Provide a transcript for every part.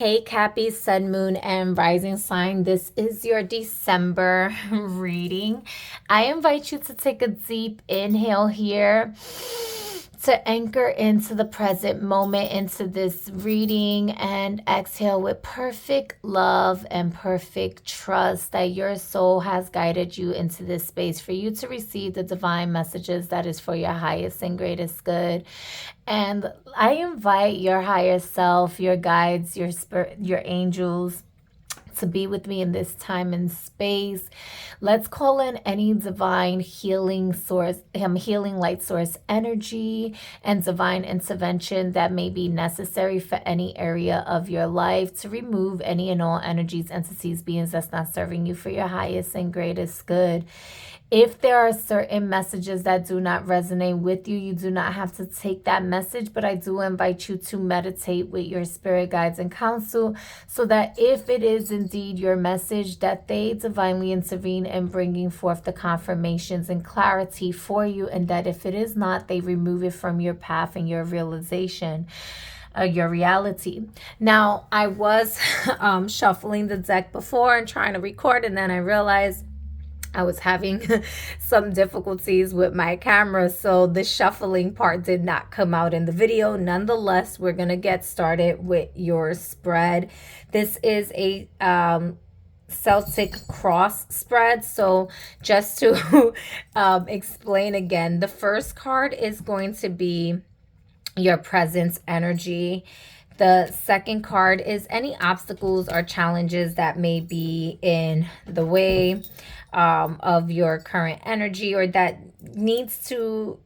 Hey, Cappy, Sun, Moon, and Rising sign. This is your December reading. I invite you to take a deep inhale here to anchor into the present moment, into this reading, and exhale with perfect love and perfect trust that your soul has guided you into this space for you to receive the divine messages that is for your highest and greatest good. And I invite your higher self, your guides, your spirit, your angels to be with me in this time and space. Let's call in any divine healing source, healing light source energy and divine intervention that may be necessary for any area of your life to remove any and all energies, entities, beings that's not serving you for your highest and greatest good. If there are certain messages that do not resonate with you, you do not have to take that message, but I do invite you to meditate with your spirit guides and counsel so that if it is indeed your message, that they divinely intervene in bringing forth the confirmations and clarity for you, and that if it is not, they remove it from your path and your realization. Your reality. Now, I was shuffling the deck before and trying to record, and then I realized I was having some difficulties with my camera, so the shuffling part did not come out in the video. Nonetheless, we're going to get started with your spread. This is a Celtic cross spread. So just to explain again, the first card is going to be your presence energy. The second card is any obstacles or challenges that may be in the way of your current energy, or that needs to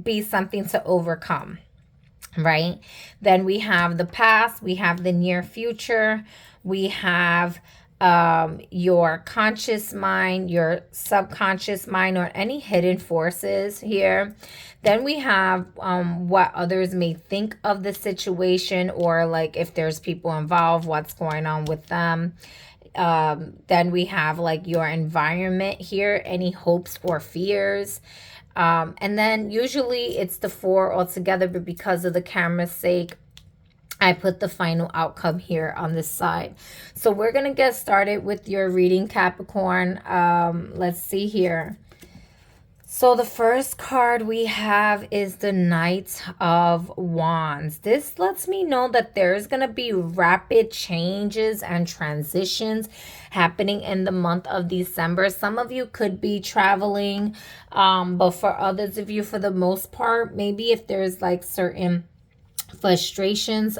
be something to overcome, right? Then we have the past, we have the near future, we have your conscious mind, your subconscious mind, or any hidden forces here. Then we have what others may think of the situation, or like if there's people involved, what's going on with them. Then we have like your environment here, any hopes or fears. And then usually it's the four altogether, but because of the camera's sake, I put the final outcome here on this side. So we're going to get started with your reading, Capricorn. Let's see here. So the first card we have is the Knight of Wands. This lets me know that there's going to be rapid changes and transitions happening in the month of December. Some of you could be traveling, but for others of you, for the most part, maybe if there's like certain frustrations.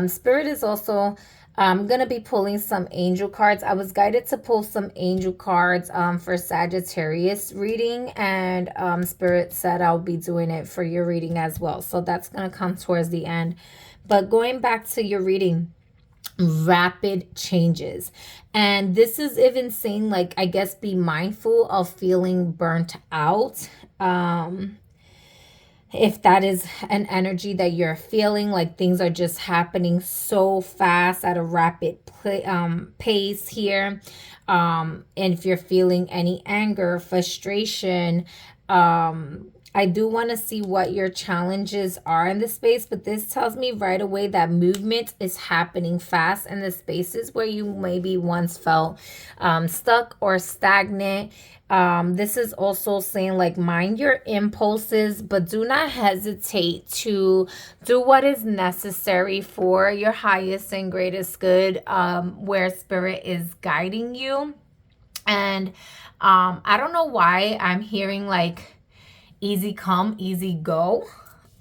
Spirit is also going to be pulling some angel cards. I was guided to pull some angel cards for Sagittarius reading, and Spirit said I'll be doing it for your reading as well. So that's going to come towards the end. But going back to your reading, rapid changes. And this is even saying, like, I guess be mindful of feeling burnt out. If that is an energy that you're feeling, like things are just happening so fast at a rapid pace here. And if you're feeling any anger, frustration, I do want to see what your challenges are in the space, but this tells me right away that movement is happening fast in the spaces where you maybe once felt stuck or stagnant. This is also saying, like, mind your impulses, but do not hesitate to do what is necessary for your highest and greatest good, where Spirit is guiding you. And I don't know why I'm hearing like easy come, easy go.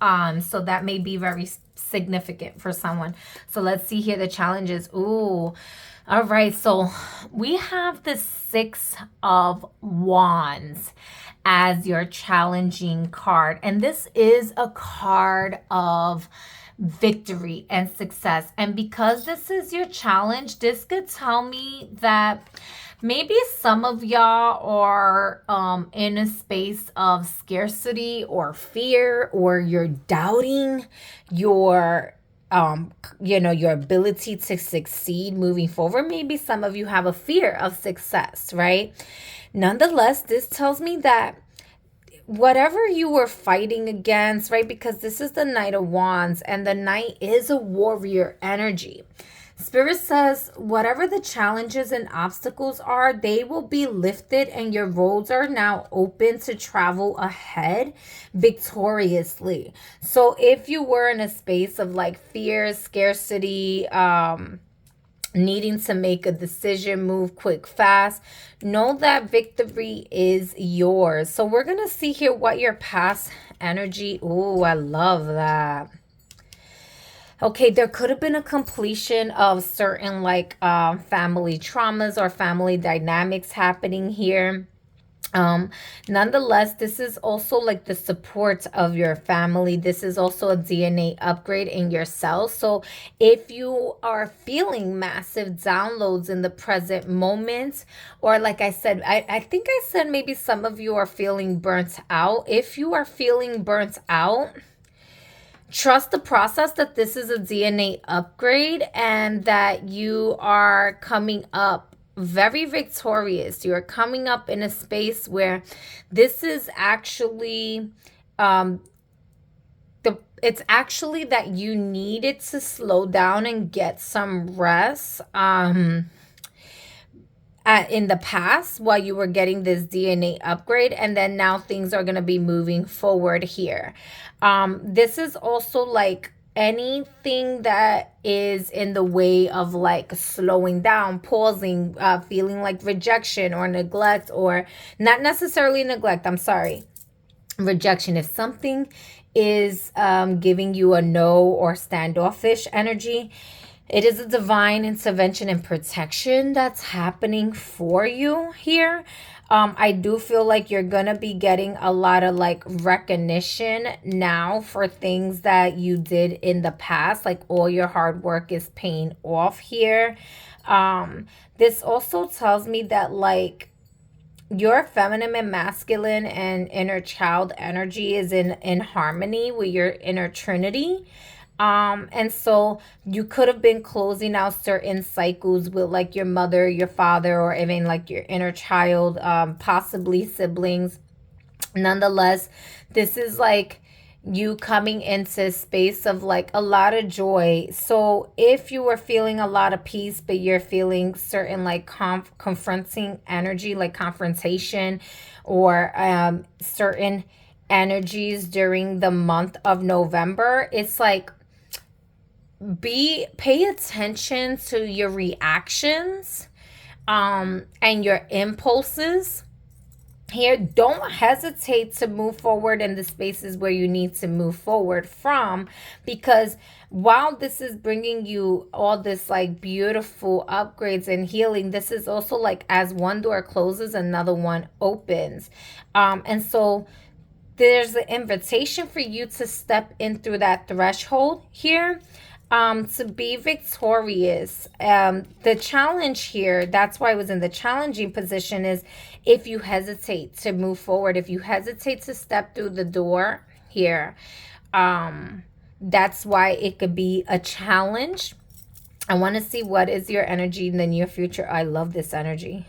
So that may be very significant for someone. So let's see here the challenges. Ooh. All right, so we have the Six of Wands as your challenging card. And this is a card of victory and success. And because this is your challenge, this could tell me that maybe some of y'all are in a space of scarcity or fear, or you're doubting your your ability to succeed moving forward. Maybe some of you have a fear of success, right? Nonetheless, this tells me that whatever you were fighting against, right? Because this is the Knight of Wands, and the Knight is a warrior energy. Spirit says, whatever the challenges and obstacles are, they will be lifted and your roads are now open to travel ahead victoriously. So if you were in a space of like fear, scarcity, needing to make a decision, move quick, fast, know that victory is yours. So we're going to see here what your past energy. Oh, I love that. Okay, there could have been a completion of certain like family traumas or family dynamics happening here. Nonetheless, this is also like the support of your family. This is also a DNA upgrade in your cells. So if you are feeling massive downloads in the present moment, or like I said, I think I said maybe some of you are feeling burnt out. If you are feeling burnt out, trust the process that this is a DNA upgrade and that you are coming up very victorious. You're coming up in a space where this is actually it's actually that you needed to slow down and get some rest in the past while you were getting this DNA upgrade, and then now things are going to be moving forward here. This is also like anything that is in the way of like slowing down, pausing, feeling like rejection or neglect, or not necessarily neglect, I'm sorry, rejection. If something is giving you a no or standoffish energy, it is a divine intervention and protection that's happening for you here. I do feel like you're going to be getting a lot of like recognition now for things that you did in the past. Like all your hard work is paying off here. This also tells me that like your feminine and masculine and inner child energy is in harmony with your inner trinity. And so you could have been closing out certain cycles with like your mother, your father, or even like your inner child, possibly siblings. Nonetheless, this is like you coming into a space of like a lot of joy. So if you were feeling a lot of peace, but you're feeling certain like confronting energy, like confrontation, or certain energies during the month of November, it's like pay attention to your reactions and your impulses here. Don't hesitate to move forward in the spaces where you need to move forward from, because while this is bringing you all this like beautiful upgrades and healing, this is also like as one door closes, another one opens. And so there's an invitation for you to step in through that threshold here, to be victorious. The challenge here, that's why I was in the challenging position, is if you hesitate to move forward, if you hesitate to step through the door here, that's why it could be a challenge. I want to see what is your energy in the near future. I love this energy.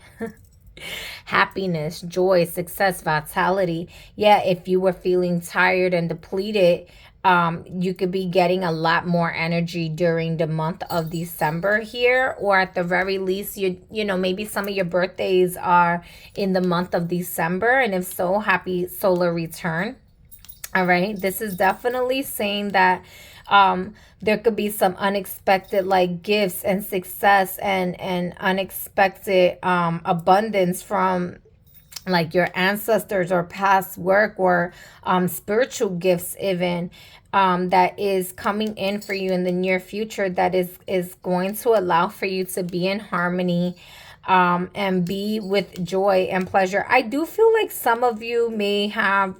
Happiness, joy, success, vitality. Yeah, if you were feeling tired and depleted, you could be getting a lot more energy during the month of December here, or at the very least, you know, maybe some of your birthdays are in the month of December, and if so, happy solar return. All right, this is definitely saying that there could be some unexpected like gifts and success and unexpected abundance from like your ancestors or past work, or spiritual gifts even, that is coming in for you in the near future, that is going to allow for you to be in harmony and be with joy and pleasure. I do feel like some of you may have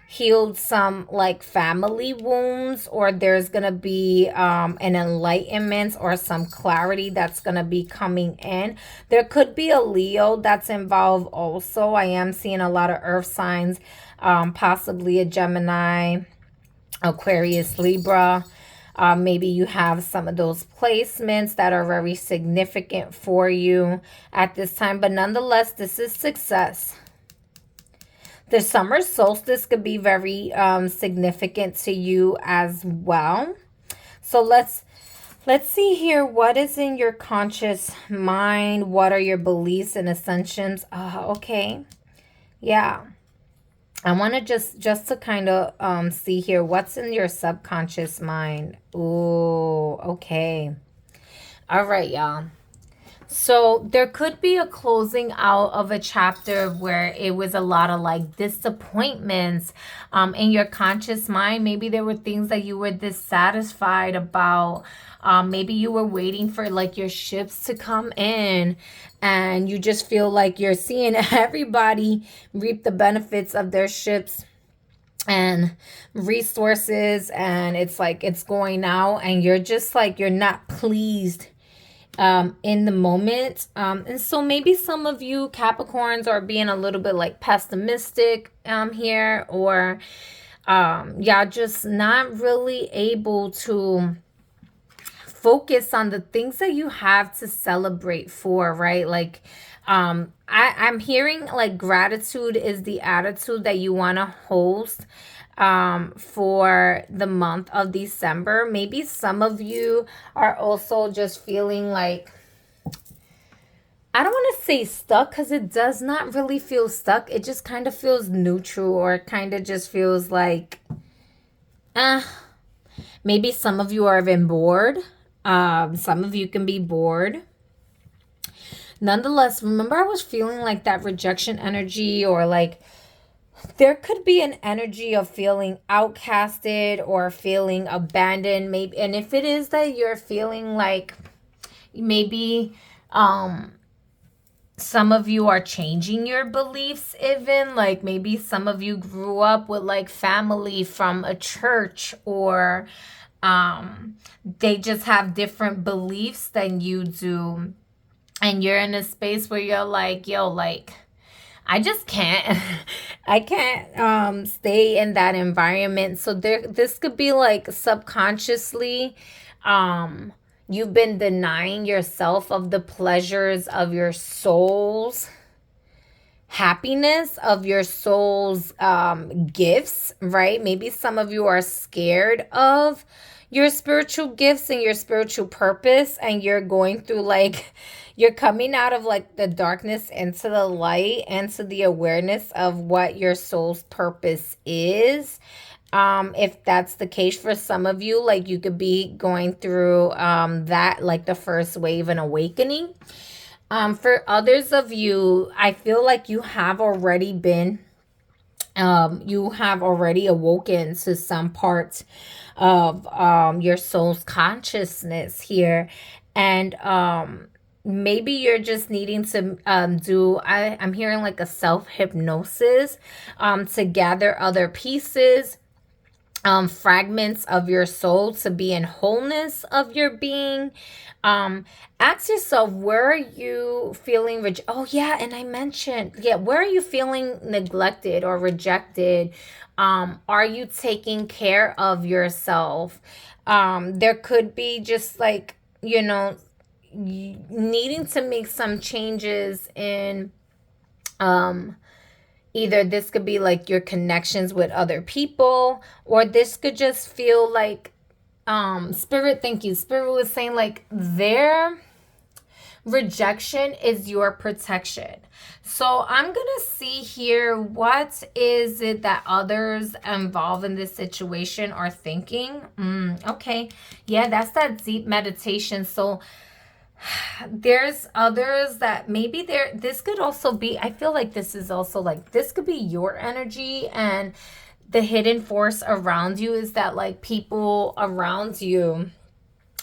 healed some like family wounds, or there's gonna be an enlightenment or some clarity that's gonna be coming in. There could be a Leo that's involved also. I am seeing a lot of earth signs, possibly a Gemini, Aquarius, Libra. Maybe you have some of those placements that are very significant for you at this time, but nonetheless, this is success. The summer solstice could be very significant to you as well. So let's Let's see here. What is in your conscious mind? What are your beliefs and assumptions? Okay. Yeah. I want to just to kind of see here. What's in your subconscious mind? Ooh, okay. All right, y'all. So there could be a closing out of a chapter where it was a lot of like disappointments in your conscious mind. Maybe there were things that you were dissatisfied about. Maybe you were waiting for like your ships to come in and you just feel like you're seeing everybody reap the benefits of their ships and resources, and it's like it's going out and you're just like you're not pleased in the moment. And so maybe some of you Capricorns are being a little bit like pessimistic here, or y'all just not really able to focus on the things that you have to celebrate for, right? Like I'm hearing like gratitude is the attitude that you want to host for the month of December. Maybe some of you are also just feeling like, I don't want to say stuck, because it does not really feel stuck. It just kind of feels neutral, or it kind of just feels like maybe some of you are even bored. Some of you can be bored. Nonetheless, remember I was feeling like that rejection energy, or like there could be an energy of feeling outcasted or feeling abandoned, maybe. And if it is that you're feeling like maybe some of you are changing your beliefs, even like maybe some of you grew up with like family from a church, or they just have different beliefs than you do, and you're in a space where you're like, yo, like I just can't I can't stay in that environment. So this could be like subconsciously you've been denying yourself of the pleasures of your soul's happiness, of your soul's gifts, right? Maybe some of you are scared of your spiritual gifts and your spiritual purpose, and you're going through like you're coming out of like the darkness into the light, into the awareness of what your soul's purpose is. If that's the case for some of you, like you could be going through that, like the first wave and awakening. For others of you, I feel like you have already been you have already awoken to some parts of your soul's consciousness here, and maybe you're just needing to I'm hearing like a self-hypnosis to gather other pieces, fragments of your soul to be in wholeness of your being. Ask yourself, where are you feeling oh yeah, and I mentioned, yeah, where are you feeling neglected or rejected? Are you taking care of yourself? There could be just like, you know, needing to make some changes in either this could be like your connections with other people, or this could just feel like spirit, thank you, spirit was saying like their rejection is your protection. So I'm gonna see here, what is it that others involved in this situation are thinking? Okay, yeah, that's that deep meditation. So there's others that maybe this could also be, I feel like this is also like, this could be your energy, and the hidden force around you is that like people around you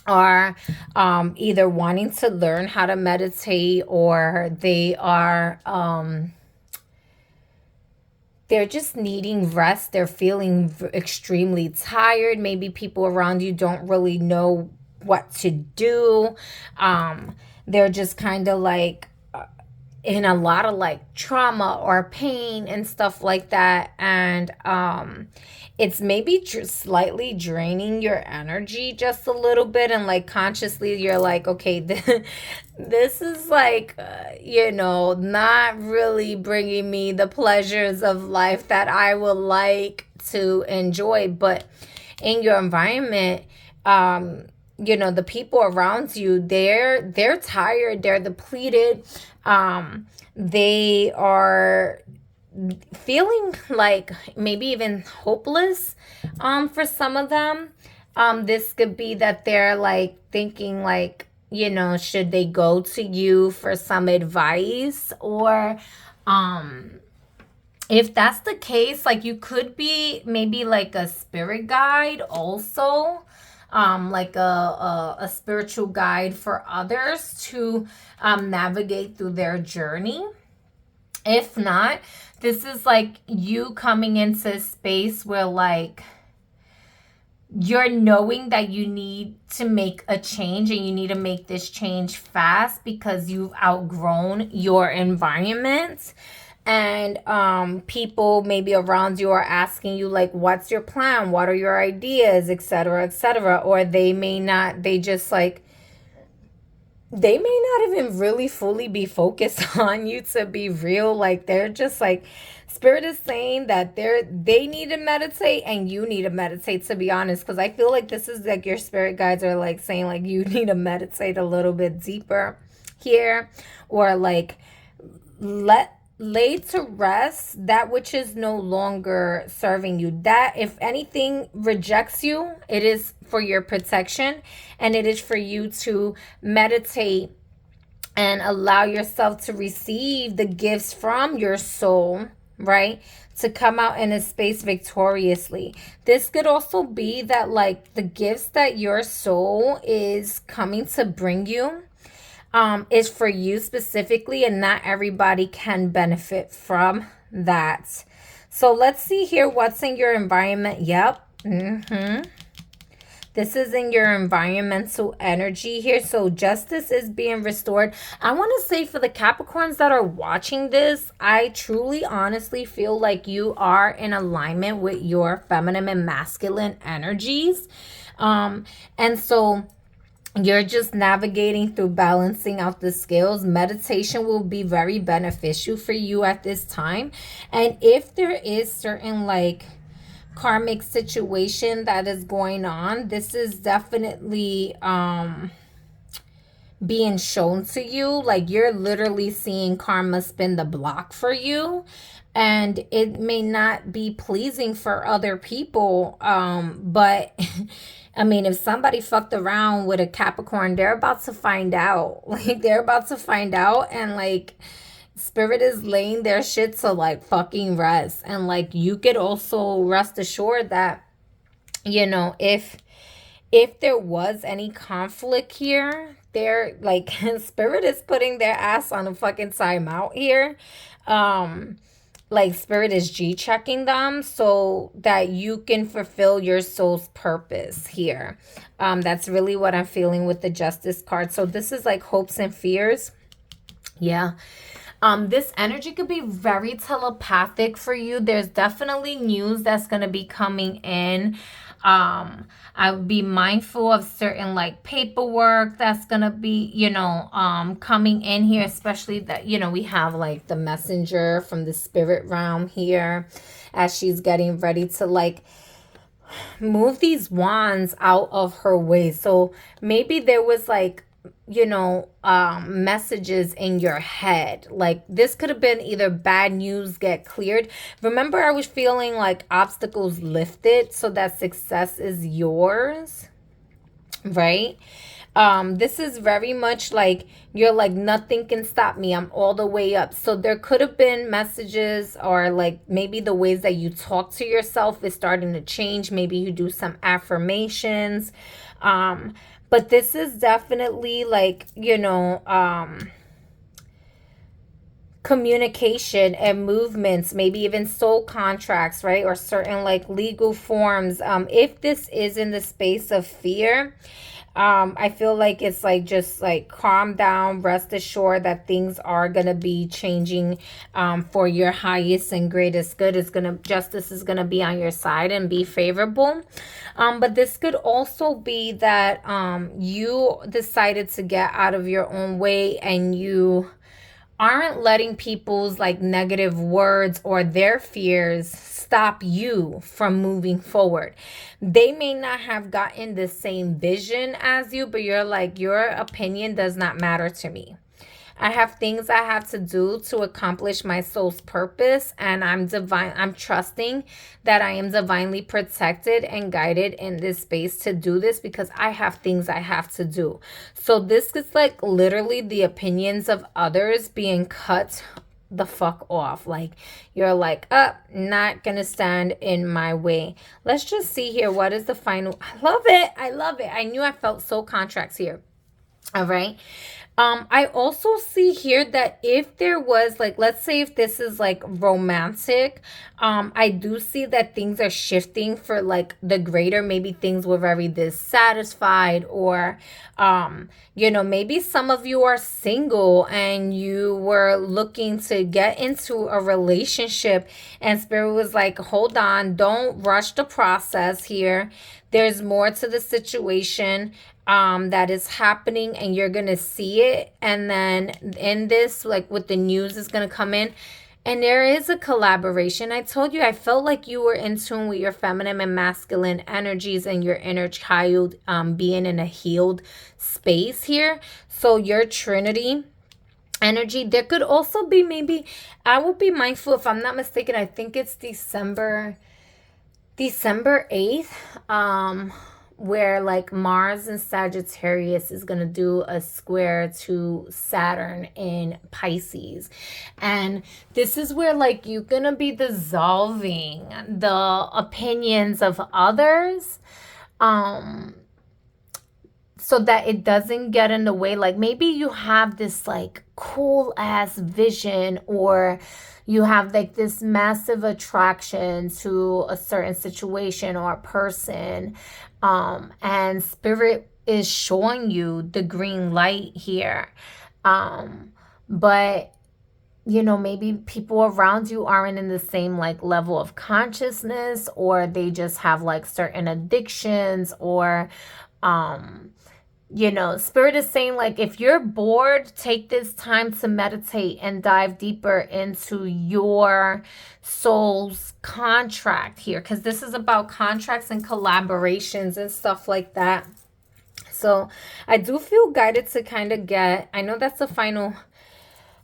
are either wanting to learn how to meditate, or they are they're just needing rest. They're feeling extremely tired. Maybe people around you don't really know what to do. They're just kind of like in a lot of like trauma or pain and stuff like that, and it's maybe slightly draining your energy just a little bit, and like consciously you're like, okay, this is like you know, not really bringing me the pleasures of life that I would like to enjoy. But in your environment, you know, the people around you, they're tired, they're depleted. They are feeling like maybe even hopeless for some of them. This could be that they're like thinking like, you know, should they go to you for some advice? Or if that's the case, like you could be maybe like a spirit guide also, like a spiritual guide for others to navigate through their journey. If not, this is like you coming into a space where like you're knowing that you need to make a change, and you need to make this change fast because you've outgrown your environment. And people maybe around you are asking you like, what's your plan, what are your ideas, etc., etc. Or they may not, they just like, they may not even really fully be focused on you, to be real. Like they're just like, spirit is saying that they need to meditate and you need to meditate, to be honest. Because I feel like this is like your spirit guides are like saying like you need to meditate a little bit deeper here, or like lay to rest that which is no longer serving you. That if anything rejects you, it is for your protection, and it is for you to meditate and allow yourself to receive the gifts from your soul, right? To come out in a space victoriously. This could also be that like the gifts that your soul is coming to bring you is for you specifically, and not everybody can benefit from that. So let's see here what's in your environment. Yep. This is in your environmental energy here. So justice is being restored. I want to say for the Capricorns that are watching this, I truly, honestly feel like you are in alignment with your feminine and masculine energies. And so you're just navigating through balancing out the scales. Meditation will be very beneficial for you at this time. And if there is certain like karmic situation that is going on, this is definitely being shown to you. Like you're literally seeing karma spin the block for you. And it may not be pleasing for other people, but I mean, if somebody fucked around with a Capricorn, they're about to find out. Like, they're about to find out, and, like, spirit is laying their shit to, like, fucking rest. And, like, you could also rest assured that, you know, if there was any conflict here, they're, like, spirit is putting their ass on a fucking timeout here. Like spirit is G-checking them so that you can fulfill your soul's purpose here. That's really what I'm feeling with the Justice card. So this is like hopes and fears. Yeah. This energy could be very telepathic for you. There's definitely news that's going to be coming in. I would be mindful of certain like paperwork that's gonna be, you know, coming in here, especially that, you know, we have like the messenger from the spirit realm here as she's getting ready to like move these wands out of her way. So maybe there was like, you know, messages in your head. Like this could have been either bad news get cleared. Remember, I was feeling like obstacles lifted so that success is yours, right? This is very much like you're like, nothing can stop me. I'm all the way up. So there could have been messages, or like maybe the ways that you talk to yourself is starting to change. Maybe you do some affirmations. But this is definitely like, you know, communication and movements, maybe even soul contracts, right? Or certain like legal forms. If this is in the space of fear, I feel like it's like just like calm down, rest assured that things are gonna be changing for your highest and greatest good. Justice is gonna be on your side and be favorable. But this could also be that you decided to get out of your own way, and you aren't letting people's like negative words or their fears stop you from moving forward. They may not have gotten the same vision as you, but you're like, your opinion does not matter to me. I have things I have to do to accomplish my soul's purpose, and I'm trusting that I am divinely protected and guided in this space to do this because I have things I have to do. So this is like literally the opinions of others being cut the fuck off. Like you're like, not gonna stand in my way. Let's just see here. What is the final? I love it. I love it. I knew I felt soul contracts here. All right. I also see here that if there was like, let's say if this is like romantic, I do see that things are shifting for like the greater. Maybe things were very dissatisfied, or, maybe some of you are single and you were looking to get into a relationship and Spirit was like, hold on, don't rush the process here. There's more to the situation that is happening, and you're gonna see it. And then in this, like with the news is gonna come in, and there is a collaboration. I told you, I felt like you were in tune with your feminine and masculine energies and your inner child being in a healed space here. So your Trinity energy, there could also be, maybe I will be mindful, if I'm not mistaken, I think it's December 8th, where like Mars and Sagittarius is going to do a square to Saturn in Pisces. And this is where like you're going to be dissolving the opinions of others, so that it doesn't get in the way. Like maybe you have this like cool ass vision, or you have like this massive attraction to a certain situation or a person, and Spirit is showing you the green light here, but maybe people around you aren't in the same like level of consciousness, or they just have like certain addictions, or Spirit is saying like, if you're bored, take this time to meditate and dive deeper into your soul's contract here, because this is about contracts and collaborations and stuff like that. So I do feel guided to kind of get, I know that's the final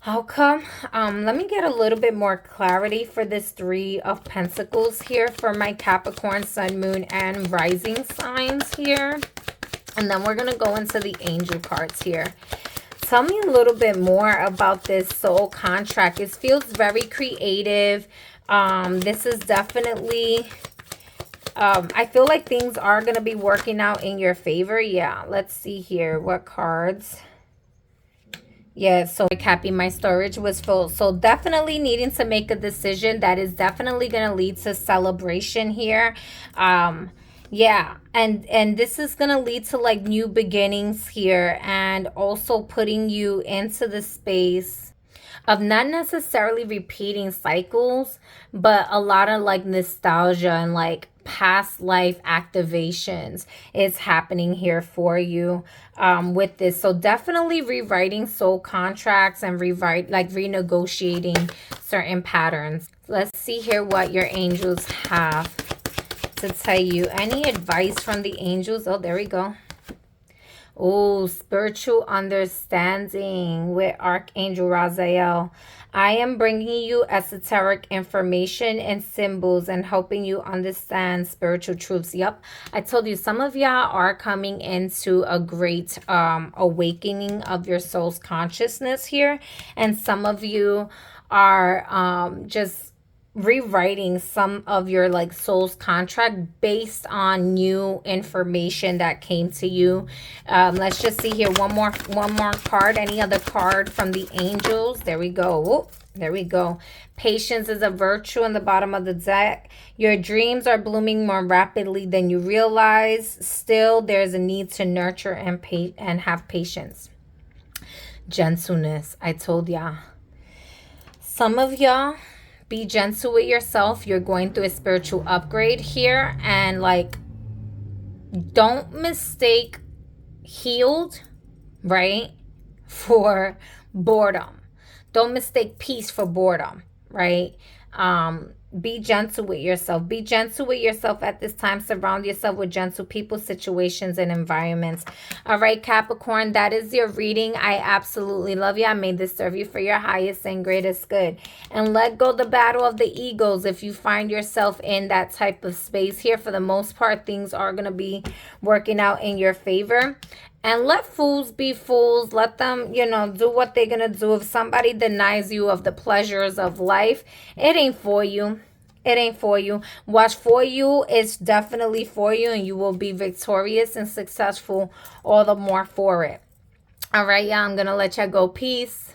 outcome. Let me get a little bit more clarity for this Three of Pentacles here for my Capricorn, Sun, Moon, and Rising signs here. And then we're going to go into the angel cards here. Tell me a little bit more about this soul contract. It feels very creative. This is definitely, I feel like things are going to be working out in your favor. Yeah, let's see here. What cards? Yeah, so Cappy, my storage was full. So definitely needing to make a decision that is definitely going to lead to celebration here. Yeah, and this is going to lead to like new beginnings here, and also putting you into the space of not necessarily repeating cycles, but a lot of like nostalgia and like past life activations is happening here for you with this. So definitely rewriting soul contracts and renegotiating certain patterns. Let's see here what your angels have to tell you. Any advice from the angels? Oh, there we go. Oh, spiritual understanding with Archangel Raziel. I am bringing you esoteric information and symbols and helping you understand spiritual truths. Yep, I told you, some of y'all are coming into a great awakening of your soul's consciousness here. And some of you are just rewriting some of your like soul's contract based on new information that came to you. Let's just see here, one more card. Any other card from the angels? There we go. Whoop, there we go. Patience is a virtue on the bottom of the deck. Your dreams are blooming more rapidly than you realize. Still, there's a need to nurture and have patience. Gentleness, I told y'all. Some of y'all, be gentle with yourself. You're going through a spiritual upgrade here. And like, don't mistake healed, right, for boredom. Don't mistake peace for boredom, right? Be gentle with yourself. Be gentle with yourself at this time. Surround yourself with gentle people, situations, and environments. All right, Capricorn, that is your reading. I absolutely love you. I made this serve you for your highest and greatest good. And let go the battle of the egos if you find yourself in that type of space here. For the most part, things are going to be working out in your favor. And let fools be fools. Let them, do what they're going to do. If somebody denies you of the pleasures of life, it ain't for you. It ain't for you. What's for you is definitely for you, and you will be victorious and successful all the more for it. All right, y'all. I'm going to let y'all go. Peace.